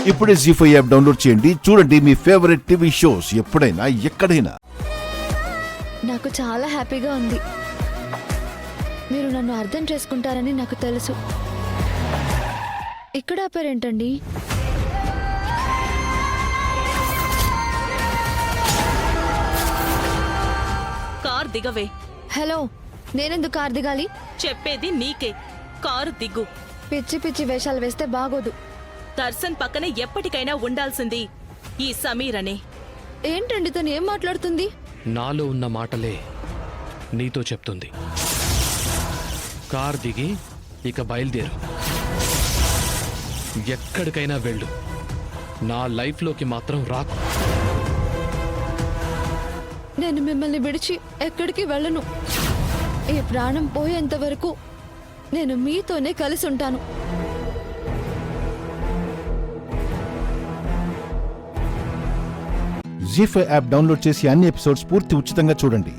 ఇప్పుడే జీ5 app download చేయండి. చూడండి మీ ఫేవరెట్ టీవీ షోస్ ఎప్పుడైనా ఎక్కడైనా. నాకు చాలా హ్యాపీగా ఉంది. మీరు నన్ను అర్థం చేసుకుంటారని నాకు తెలుసు. ఇక్కడ ఆపారేంటండి? కార్ దిగవే. హలో, నేనెందుకు కార్ దిగాలి? చెప్పేది నీకే. కారు దిగ్గు. పిచ్చి పిచ్చి వేషాలు వేస్తే బాగోదు. దర్శన్ పక్కనే ఎప్పటికైనా ఉండాల్సింది ఈ సమీర్ అనే. ఏంటండి తను ఏం మాట్లాడుతుంది? నాలో ఉన్న మాటలే నీతో చెప్తుంది. కార్ దిగి ఇక బయలుదేరు. ఎక్కడికైనా వెళ్ళు, నా లైఫ్లోకి మాత్రం రాకు. నేను మిమ్మల్ని విడిచి ఎక్కడికి వెళ్ళను. ఈ ప్రాణం పోయేంత వరకు నేను మీతోనే కలిసి ఉంటాను. జీ5 యాప్ డౌన్లోడ్ చేసి అన్ని ఎపిసోడ్స్ పూర్తి ఉచితంగా చూడండి.